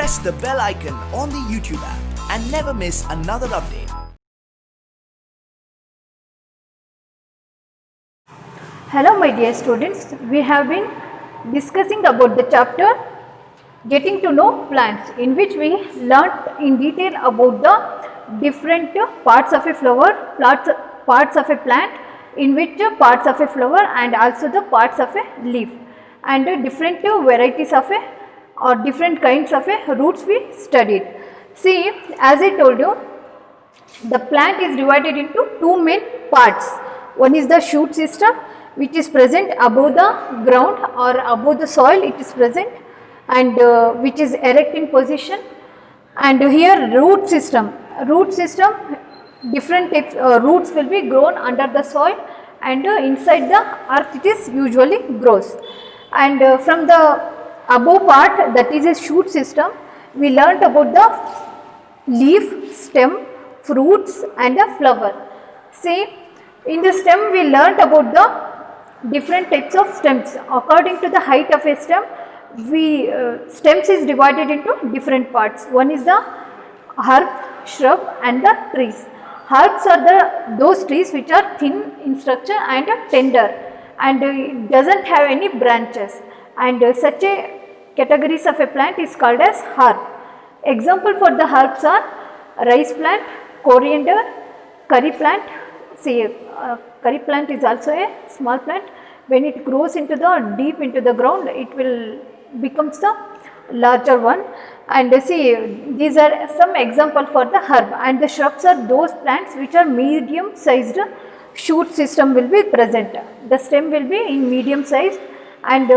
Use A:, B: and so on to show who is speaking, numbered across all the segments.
A: press the bell icon on the YouTube app and never miss another update.
B: Hello my dear students, we have been discussing about the chapter Getting to Know Plants, in which we learnt in detail about the different parts of a flower, parts of a plant, in which parts of a flower and also the parts of a leaf, and different varieties of a or different kinds of a roots we studied. See, as I told you, the plant is divided into two main parts. One is the shoot system, which is present above the ground or above the soil it is present, and which is erect in position. And here root system, different types roots will be grown under the soil, and inside the earth it is usually grows. And from the above part, that is a shoot system, we learnt about the leaf, stem, fruits and a flower. See, in the stem we learnt about the different types of stems. According to the height of a stem, stems is divided into different parts. One is the herb, shrub and the trees. Herbs are those trees which are thin in structure and tender, and it doesn't have any branches, and such a categories of a plant is called as herb. Example for the herbs are rice plant, coriander, curry plant. See, curry plant is also a small plant. When it grows into the deep into the ground, it will becomes the larger one. And see, these are some example for the herb. And the shrubs are those plants which are medium sized shoot system will be present. The stem will be in medium sized, and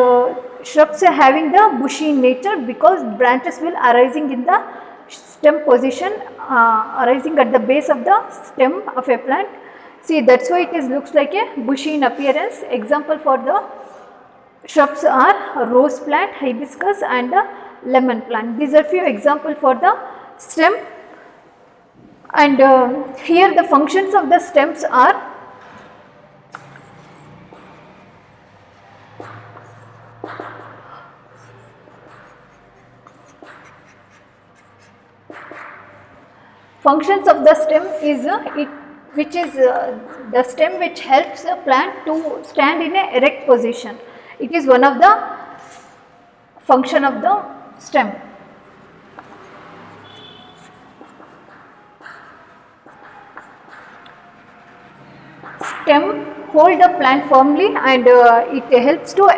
B: shrubs are having the bushy in nature because branches will arising in the stem position, arising at the base of the stem of a plant. See, that's why it is looks like a bushy in appearance. Example for the shrubs are rose plant, hibiscus and the lemon plant. These are few examples for the stem. And here the functions of the stems are the stem is the stem which helps the plant to stand in a erect position. It is one of the function of the stem. Stem hold the plant firmly, and it helps to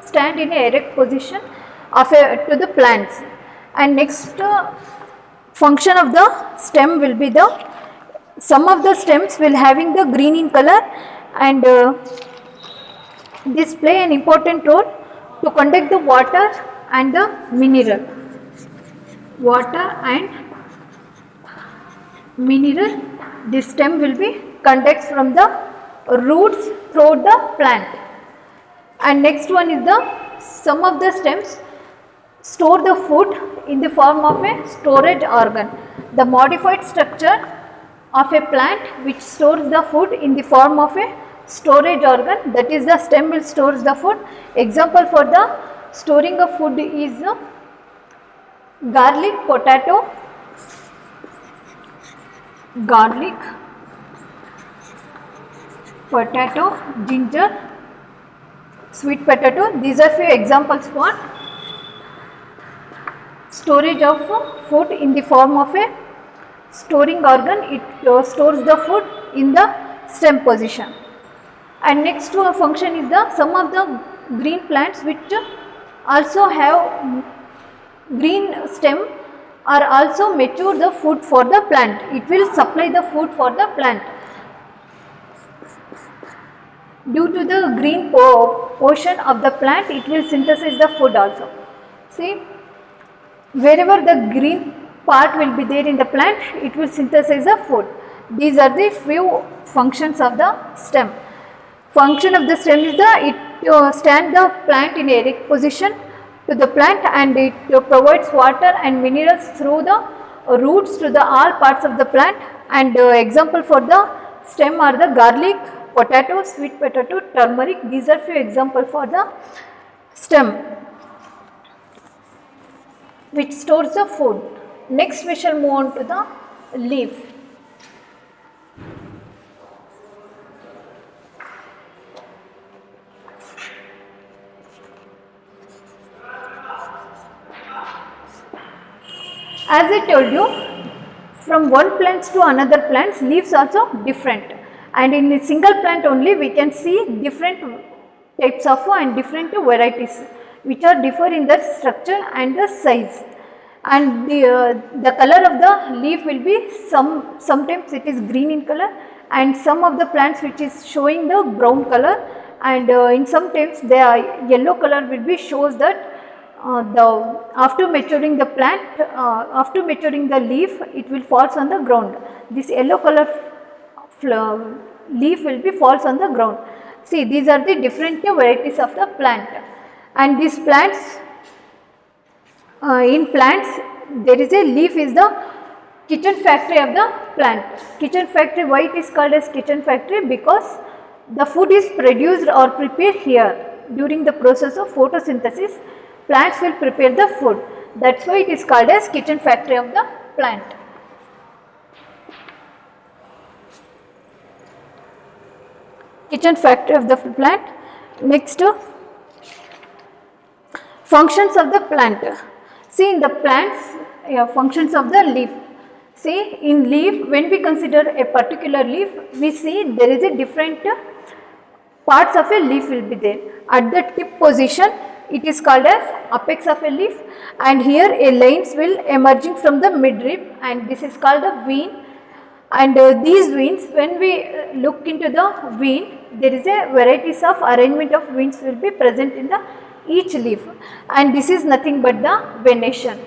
B: stand in a erect position to the plants. And next function of the stem will be some of the stems will having the green in color, and this play an important role to conduct the water and the mineral. This stem will be conducts from the roots throughout the plant. And next one is some of the stems store the food in the form of a storage organ. The modified structure of a plant which stores the food in the form of a storage organ, that is the stem will stores the food. Example for the storing of food is garlic, potato, ginger, sweet potato. These are few examples for storage of food in the form of a storing organ. It stores the food in the stem position. And next to a function is some of the green plants which also have green stem are also mature the food for the plant. It will supply the food for the plant. Due to the green portion of the plant, it will synthesize the food also. See, wherever the green part will be there in the plant, it will synthesize the food. These are the few functions of the stem. Function of the stem is it stand the plant in erect position to the plant, and it provides water and minerals through the roots to the all parts of the plant. And example for the stem are the garlic, potato, sweet potato, turmeric. These are few examples for the stem. which stores the food. Next we shall move on to the leaf. As I told you, from one plant to another plant, leaves also different, and in a single plant only we can see different types of and different varieties which are differ in their structure and the size, and the color of the leaf will be sometimes it is green in color, and some of the plants which is showing the brown color, and in sometimes the yellow color will be shows that after maturing the plant, after maturing the leaf, it will falls on the ground. This yellow color leaf will be falls on the ground. See, these are the different varieties of the plant, and these plants, in plants there is a leaf is the kitchen factory of the plant. Kitchen factory, why it is called as kitchen factory? Because the food is produced or prepared here during the process of photosynthesis. Plants will prepare the food. That's why it is called as kitchen factory of the plant. Kitchen factory of the plant. Next, functions of the plant. See, in the plants, functions of the leaf. See, in leaf, when we consider a particular leaf, we see there is a different parts of a leaf will be there. At the tip position, it is called as apex of a leaf, and here a lines will emerging from the midrib, and this is called a vein. And these veins, when we look into the vein, there is a varieties of arrangement of veins will be present in the each leaf, and this is nothing but the venation.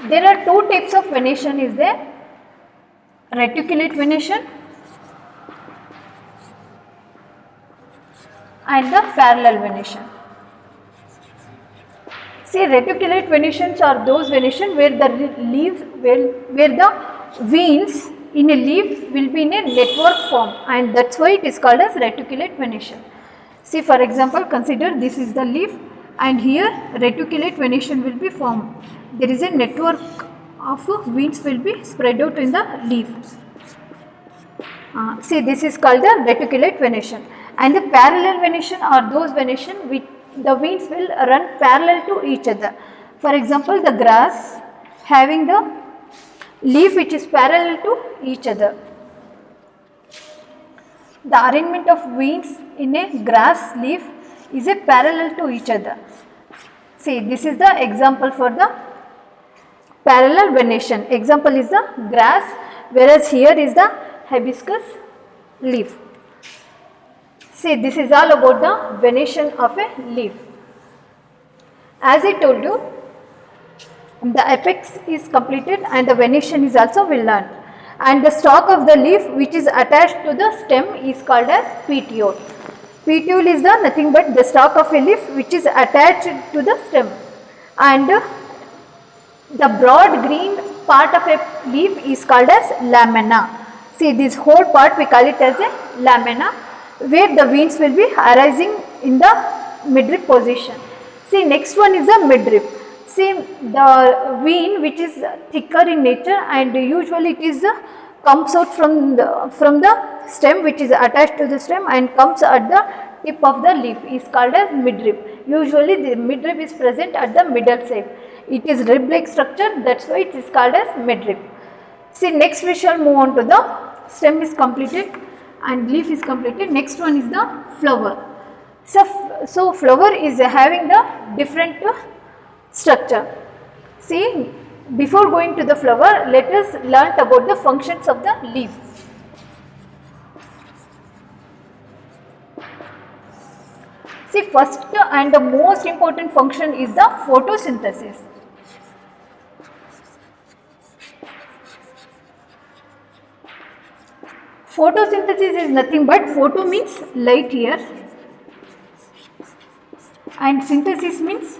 B: There are two types of venation is there: reticulate venation and the parallel venation. See, reticulate venations are those venation where the leaves, where the veins in a leaf will be in a network form, and that's why it is called as reticulate venation. See, for example, consider this is the leaf, and here reticulate venation will be formed. There is a network of veins will be spread out in the leaf. See, this is called the reticulate venation. And the parallel venation are those venation which the veins will run parallel to each other. For example, the grass having the leaf which is parallel to each other. The arrangement of veins in a grass leaf is a parallel to each other. See, this is the example for the parallel venation. Example is the grass, whereas here is the hibiscus leaf. See, this is all about the venation of a leaf. As I told you, the apex is completed and the venation is also well learned. And the stalk of the leaf which is attached to the stem is called as petiole. Petiole is the nothing but the stalk of a leaf which is attached to the stem. And the broad green part of a leaf is called as lamina. See, this whole part we call it as a lamina, where the veins will be arising in the midrib position. See, next one is the midrib. See, the vein which is thicker in nature, and usually it is comes out from the stem which is attached to the stem and comes at the tip of the leaf is called as midrib. Usually the midrib is present at the middle side. It is rib-like structure, that's why it is called as midrib. See, next we shall move on to the stem is completed and leaf is completed. Next one is the flower. So flower is having the different structure. See, before going to the flower, let us learn about the functions of the leaf. See, first and the most important function is the photosynthesis. Photosynthesis is nothing but photo means light here and synthesis means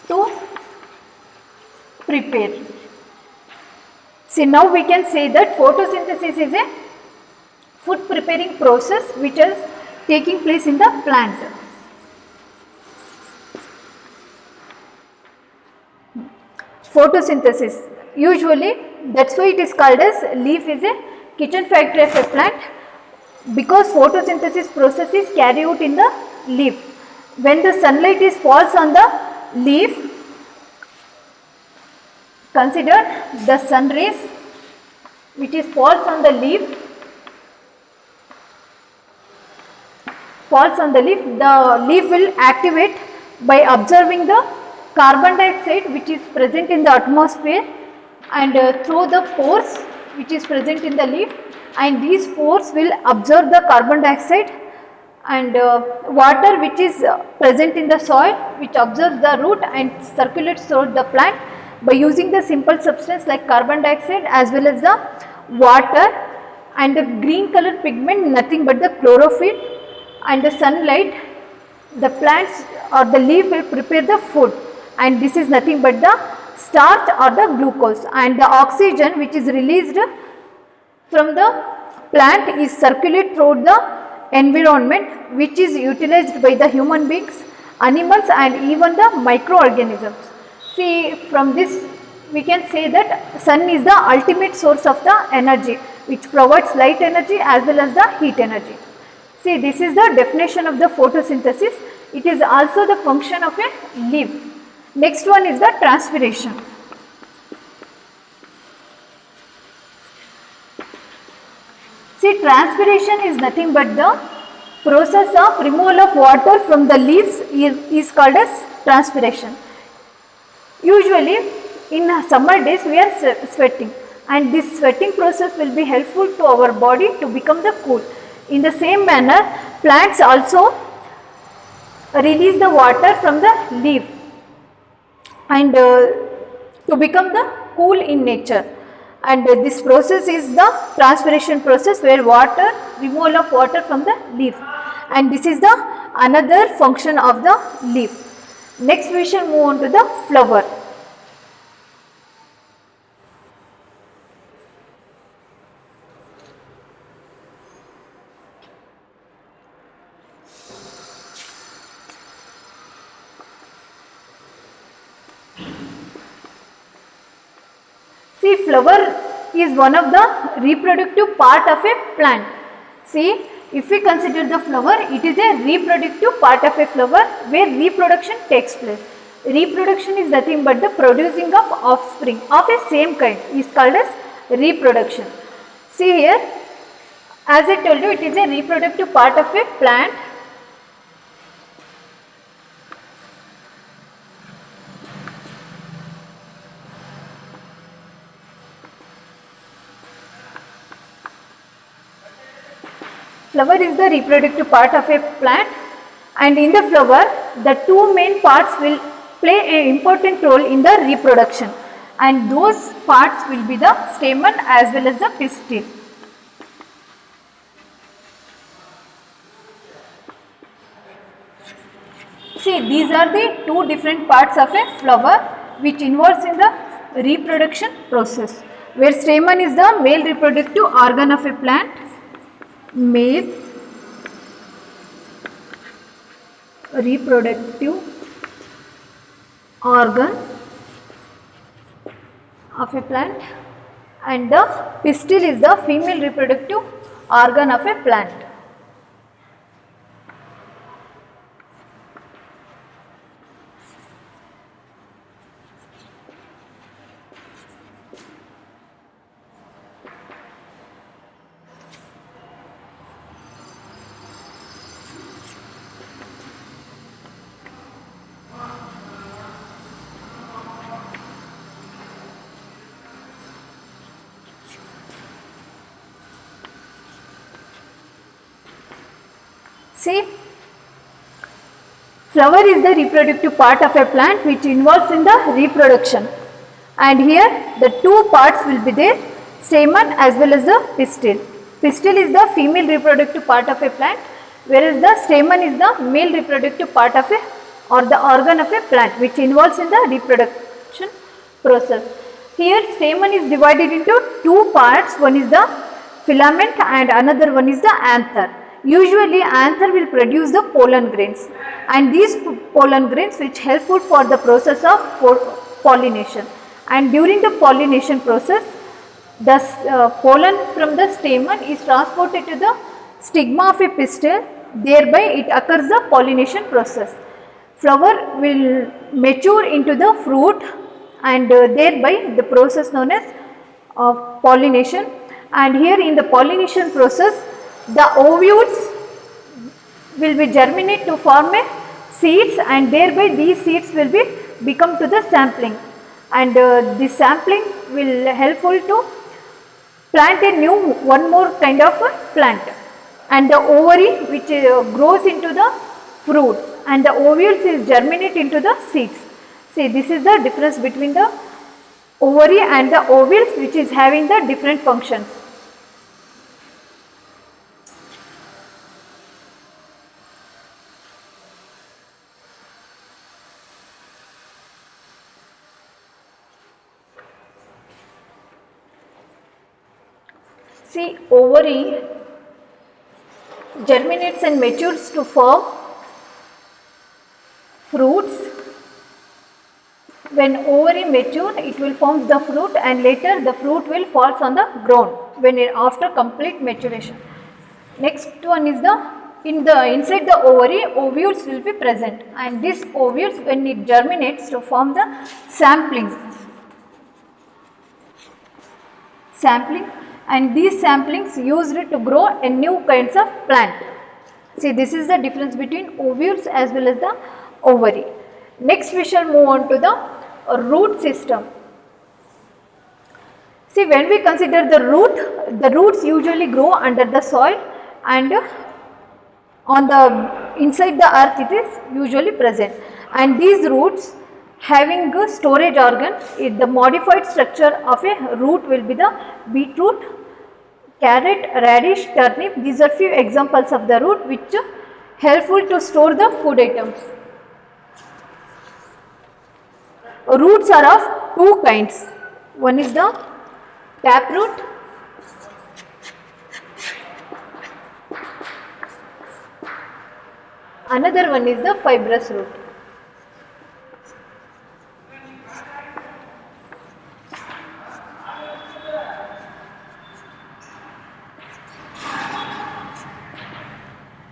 B: to prepare. See, now we can say that photosynthesis is a food preparing process which is taking place in the plant. photosynthesis. Usually that's why it is called as leaf is a kitchen factory of a plant, because photosynthesis process is carried out in the leaf. When the sunlight is falls on the leaf, consider the sun rays which is falls on the leaf, the leaf will activate by observing the carbon dioxide which is present in the atmosphere, and through the pores which is present in the leaf, and these pores will absorb the carbon dioxide, and water which is present in the soil which absorbs the root and circulates through the plant by using the simple substance like carbon dioxide as well as the water, and the green color pigment nothing but the chlorophyll, and the sunlight, the plants or the leaf will prepare the food, and this is nothing but the starch or the glucose, and the oxygen which is released from the plant is circulate through the environment, which is utilized by the human beings, animals and even the microorganisms. See, from this we can say that sun is the ultimate source of the energy which provides light energy as well as the heat energy. See, this is the definition of the photosynthesis. It is also the function of a leaf. Next one is the transpiration. See, transpiration is nothing but the process of removal of water from the leaves is called as transpiration. Usually in summer days we are sweating, and this sweating process will be helpful to our body to become the cool. In the same manner, plants also release the water from the leaf and to become the cool in nature, and this process is the transpiration process where removal of water from the leaf, and this is the another function of the leaf. Next we shall move on to the flower. See, flower is one of the reproductive part of a plant. See, if we consider the flower, it is a reproductive part of a flower where reproduction takes place. Reproduction is nothing but the producing of offspring of a same kind is called as reproduction. See here, as I told you, it is a reproductive part of a plant. Flower is the reproductive part of a plant, and in the flower the two main parts will play an important role in the reproduction, and those parts will be the stamen as well as the pistil. See, these are the two different parts of a flower which involves in the reproduction process, where stamen is the male reproductive organ of a plant, male reproductive organ of a plant, and the pistil is the female reproductive organ of a plant. See, flower is the reproductive part of a plant which involves in the reproduction, and here the two parts will be there, stamen as well as the pistil. Pistil is the female reproductive part of a plant, whereas the stamen is the male reproductive part of a or the organ of a plant which involves in the reproduction process. Here stamen is divided into two parts, one is the filament and another one is the anther. Usually anther will produce the pollen grains, and these pollen grains which helpful for the process of pollination, and during the pollination process, the pollen from the stamen is transported to the stigma of a pistil, thereby it occurs the pollination process. Flower will mature into the fruit and thereby the process known as pollination. And here in the pollination process, the ovules will be germinate to form a seeds, and thereby these seeds will be become to the sampling, and this sampling will helpful to plant a new one more kind of a plant, and the ovary which grows into the fruits, and the ovules is germinate into the seeds. See, this is the difference between the ovary and the ovules, which is having the different functions. See, ovary germinates and matures to form fruits. When ovary mature, it will form the fruit, and later the fruit will falls on the ground when after complete maturation. Next one is the inside the ovary, ovules will be present, and this ovules, when it germinates to form the sampling, and these samplings used to grow a new kinds of plant. See, this is the difference between ovules as well as the ovary. Next we shall move on to the root system. See, when we consider the roots usually grow under the soil, and on the inside the earth it is usually present, and these roots having a storage organ. The modified structure of a root will be the beetroot, carrot, radish, turnip. These are few examples of the root which helpful to store the food items. Roots are of two kinds. One is the taproot, another one is the fibrous root.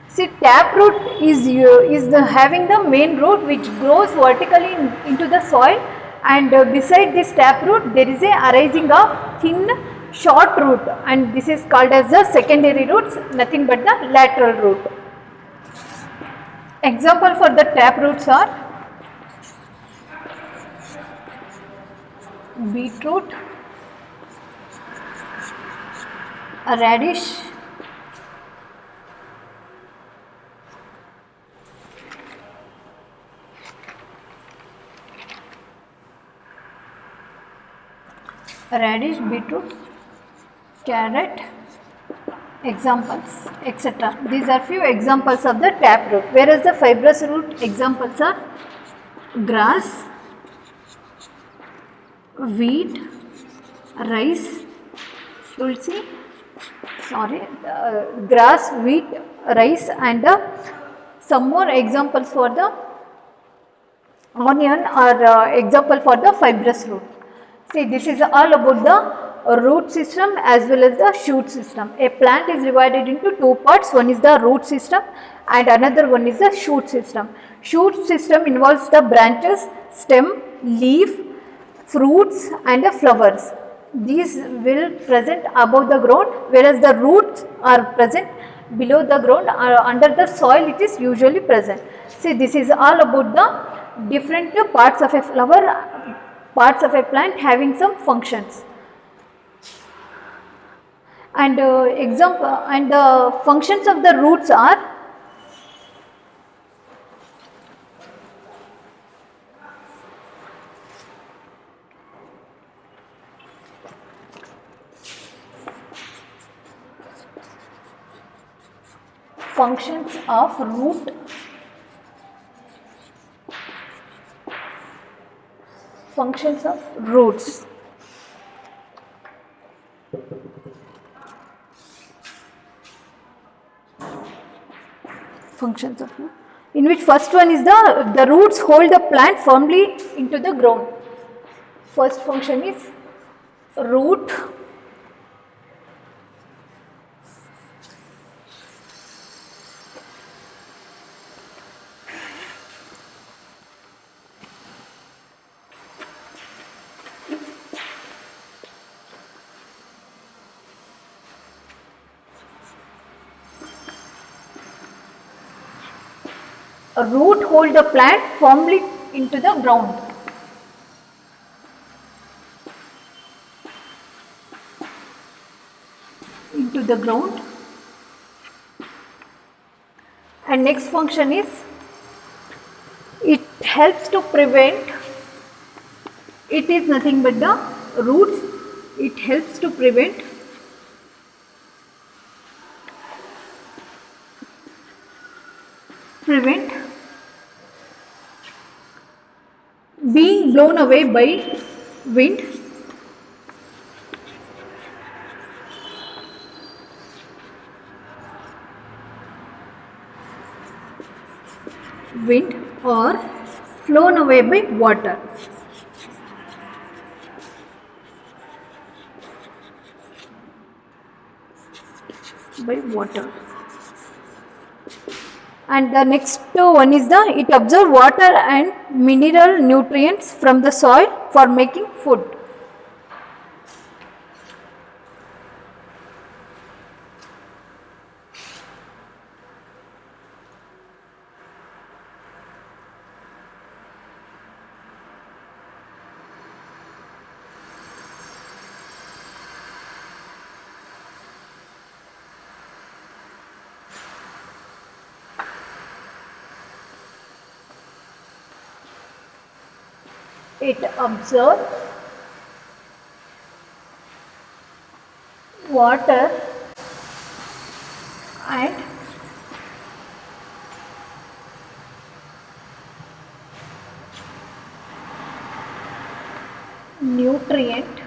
B: See, taproot is having the main root which grows vertically into the soil, and beside this taproot there is a arising of thin short root, and this is called as the secondary roots, nothing but the lateral root. Example for the taproots are beetroot, a radish, beetroot, carrot, examples, etc. These are few examples of the taproot. Whereas the fibrous root examples are grass, wheat, rice, tulsi, grass, wheat, rice, and some more examples for the onion or example for the fibrous root. See, this is all about the root system as well as the shoot system. A plant is divided into two parts. One is the root system and another one is the shoot system. Shoot system involves the branches, stem, leaf, fruits and the flowers. These will present above the ground, whereas the roots are present below the ground, under the soil it is usually present. See, this is all about the different parts of a flower, parts of a plant having some functions. And the functions of the roots are functions of root, functions of roots. Functions of root, in which first one is the roots hold the plant firmly into the ground. First function is root, a root hold the plant firmly into the ground. Into the ground. And next function is it helps to prevent, it is nothing but the roots, it helps to prevent being blown away by wind or flown away by water. And the next one is it absorbs water and mineral nutrients from the soil for making food. It absorbs water and nutrient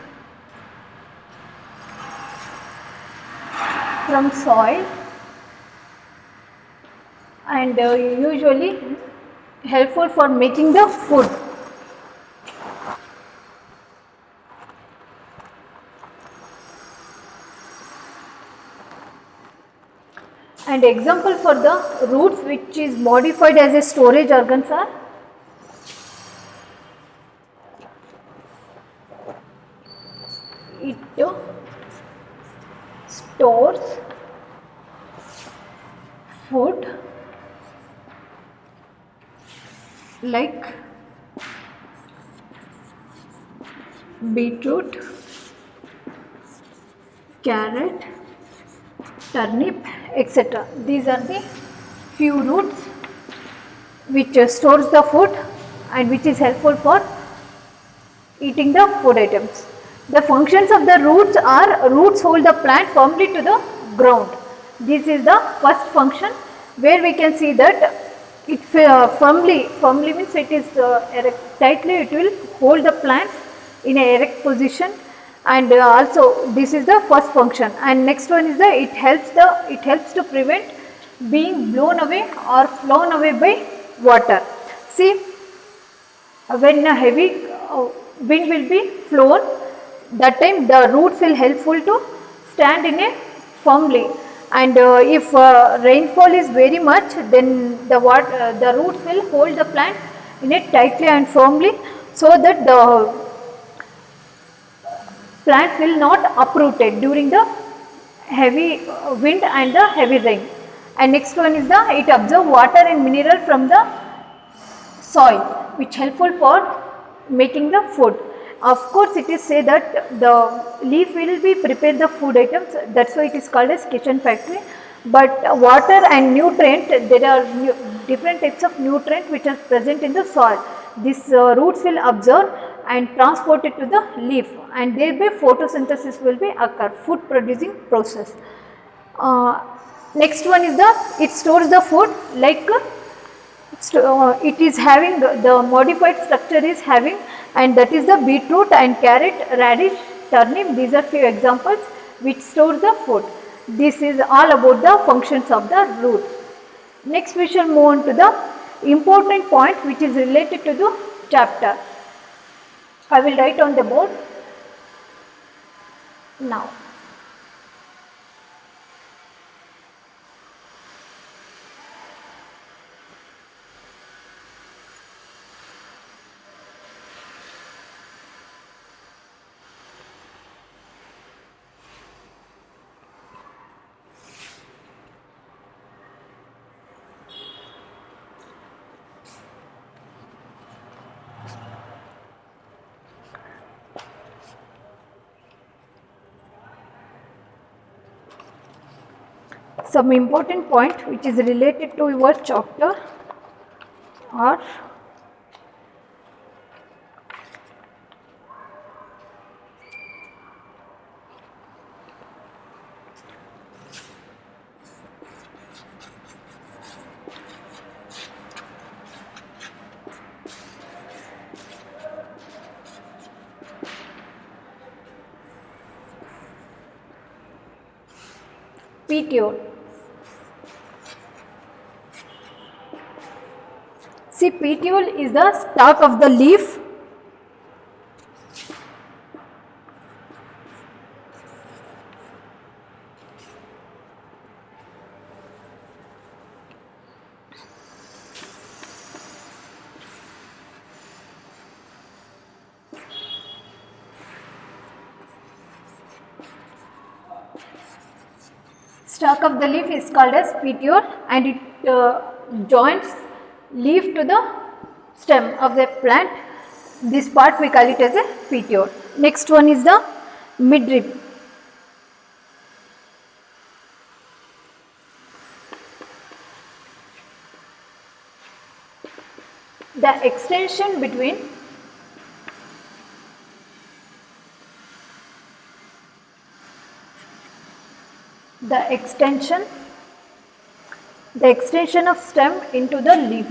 B: from soil and usually helpful for making the food. And example for the roots which is modified as a storage organs are it stores food like beetroot, carrot, turnip, etc. These are the few roots which stores the food and which is helpful for eating the food items. The functions of the roots are roots hold the plant firmly to the ground. This is the first function where we can see that it firmly means it is erect, tightly it will hold the plants in a erect position. And also this is the first function, and next one is it helps to prevent being blown away or flown away by water. See, when a heavy wind will be flown, that time the roots will helpful to stand in a firmly, and if rainfall is very much, then the roots will hold the plants in a tightly and firmly, so that the plants will not uprooted during the heavy wind and the heavy rain. And next one is it absorb water and mineral from the soil, which helpful for making the food. Of course, it is say that the leaf will be prepare the food items, that's why it is called as kitchen factory. But water and nutrient, there are different types of nutrient which are present in the soil. These roots will absorb and transport it to the leaf, and thereby photosynthesis will be occur, food producing process. Next one is it stores the food like it is having the modified structure is having, and that is the beetroot and carrot, radish, turnip. These are few examples which stores the food. This is all about the functions of the roots. Next we shall move on to the important point which is related to the chapter. I will write on the board now. Some important point which is related to your chapter are petiole. See, petiole is the stalk of the leaf. Stalk of the leaf is called as petiole, and it joins leaf to the stem of the plant. This part we call it as a petiole. Next one is the midrib. The extension between the extension of stem into the leaf.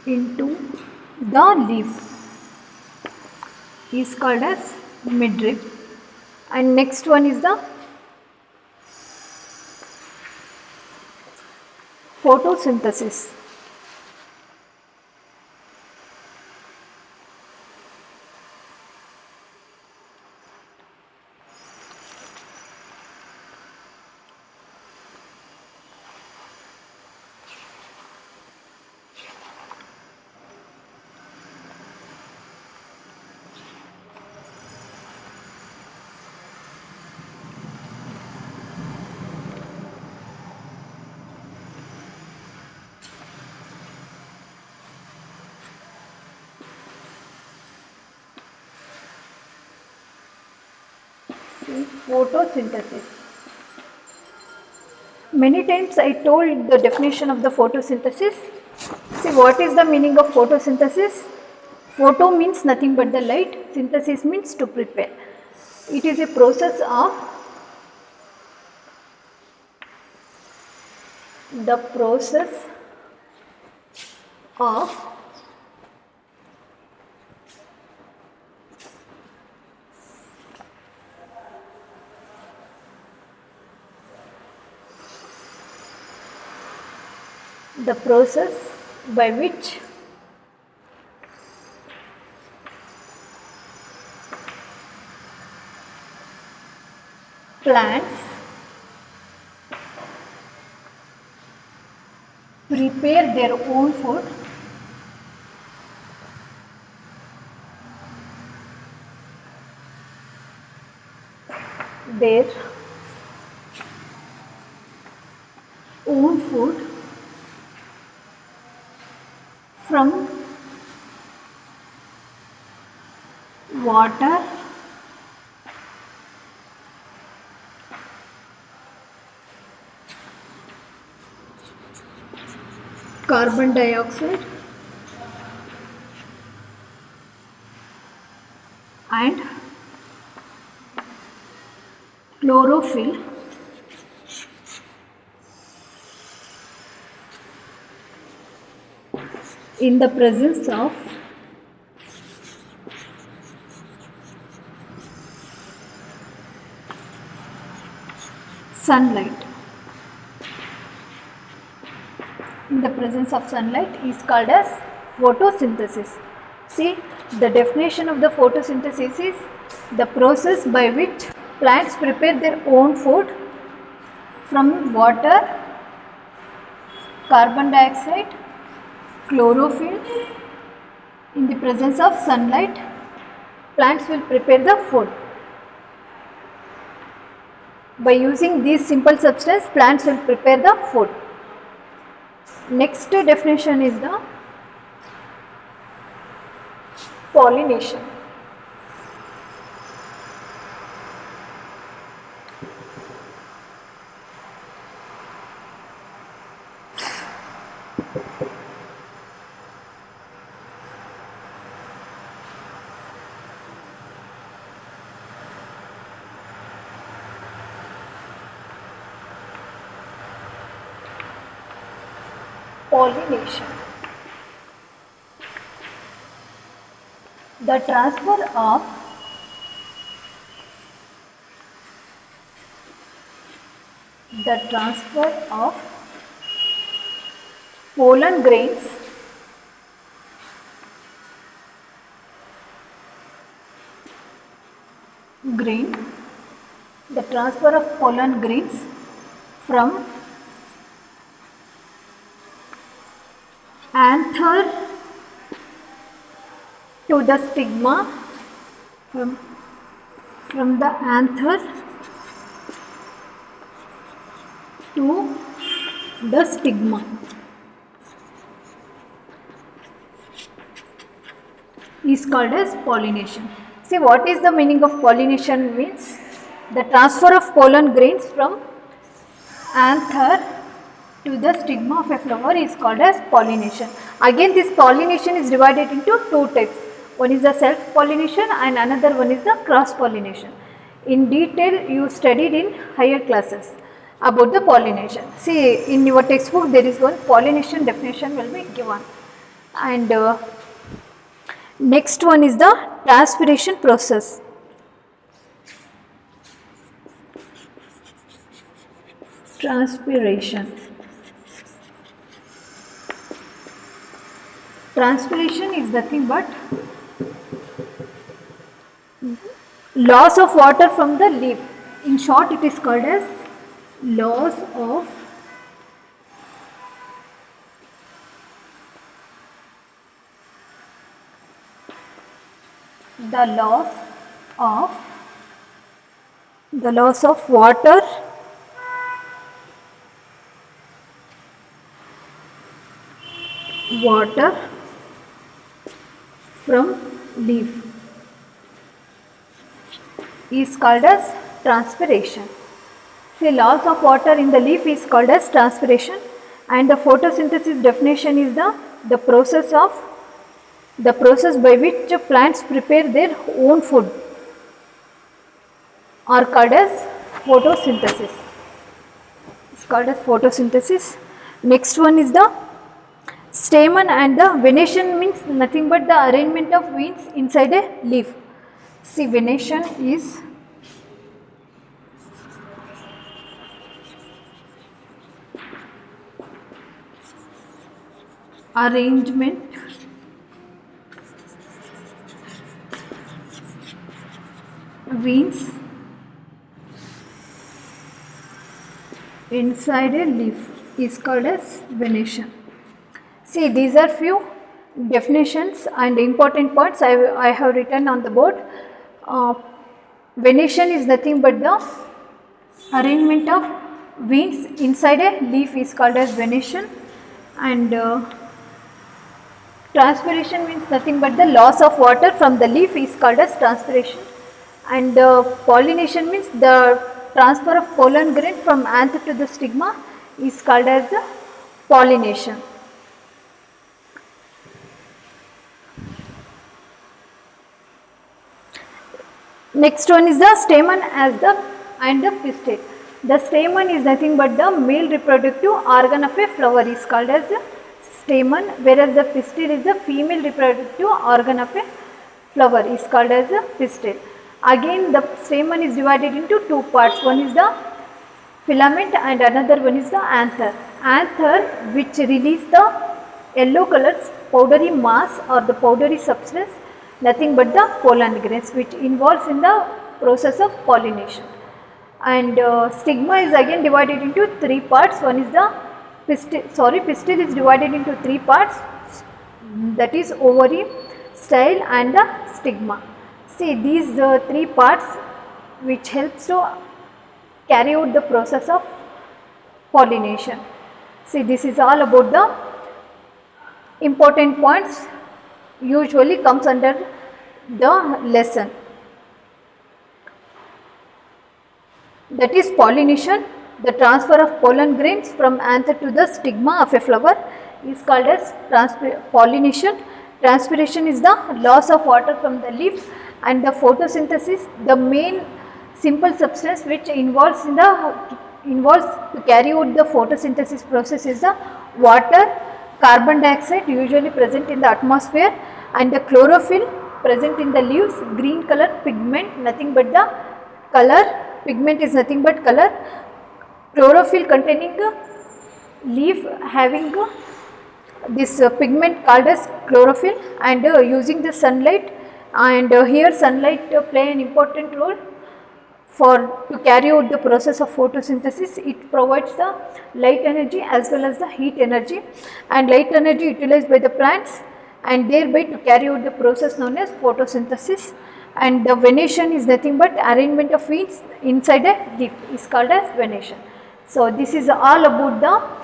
B: Into the leaf is called as midrib. And next one is the photosynthesis. Photosynthesis. Many times I told the definition of the photosynthesis. See, what is the meaning of photosynthesis? Photo means nothing but the light. Synthesis means to prepare. It is a process of the process by which plants prepare their own food from water, carbon dioxide and chlorophyll in the presence of sunlight. In the presence of sunlight is called as photosynthesis. See, the definition of the photosynthesis is the process by which plants prepare their own food from water, carbon dioxide, chlorophyll. In the presence of sunlight, plants will prepare the food. By using these simple substances, plants will prepare the food. Next definition is the pollination. Pollination. The transfer of pollen grains from anther to the stigma, from the anther to the stigma is called as pollination. See, what is the meaning of pollination means? The transfer of pollen grains from anther to the stigma of a flower is called as pollination. Again, this pollination is divided into two types. One is the self-pollination and another one is the cross-pollination. In detail, you studied in higher classes about the pollination. See, in your textbook there is one pollination definition will be given. And next one is the transpiration process. Transpiration is nothing but loss of water from the leaf. In short, it is called as loss of water from leaf is called as transpiration. See, loss of water in the leaf is called as transpiration, and the photosynthesis definition is the process by which plants prepare their own food are called as photosynthesis. It's called as photosynthesis. Next one is the stamen, and the venation means nothing but the arrangement of veins inside a leaf. See, venation is arrangement veins inside a leaf is called as venation. See, these are few definitions and important points I have written on the board. Venation is nothing but the arrangement of veins inside a leaf is called as venation, and transpiration means nothing but the loss of water from the leaf is called as transpiration, and pollination means the transfer of pollen grain from anther to the stigma is called as the pollination. Next one is the stamen and the pistil. The stamen is nothing but the male reproductive organ of a flower is called as the stamen, whereas the pistil is the female reproductive organ of a flower is called as the pistil. Again, the stamen is divided into two parts. One is the filament, and another one is the anther. Anther, which release the yellow colors powdery mass or the powdery substance, nothing but the pollen grains, which involves in the process of pollination. And stigma is again divided into three parts. One is the pistil is divided into three parts, that is ovary, style and the stigma. See, these three parts which helps to carry out the process of pollination. See, this is all about the important points usually comes under the lesson. That is pollination. The transfer of pollen grains from anther to the stigma of a flower is called as pollination. Transpiration is the loss of water from the leaves, and the photosynthesis, the main simple substance which involves to carry out the photosynthesis process is the water, carbon dioxide usually present in the atmosphere, and the chlorophyll present in the leaves, green color pigment, nothing but the color, pigment is nothing but color, chlorophyll containing leaf having this pigment called as chlorophyll, and using the sunlight, and here sunlight play an important role to carry out the process of photosynthesis. It provides the light energy as well as the heat energy, and light energy utilized by the plants and thereby to carry out the process known as photosynthesis. And the venation is nothing but arrangement of weeds inside a leaf is called as venation. So this is all about the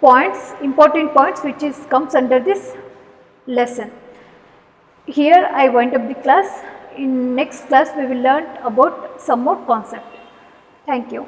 B: points, important points which comes under this lesson. Here I wind up the class. In next class we will learn about some more concept. Thank you.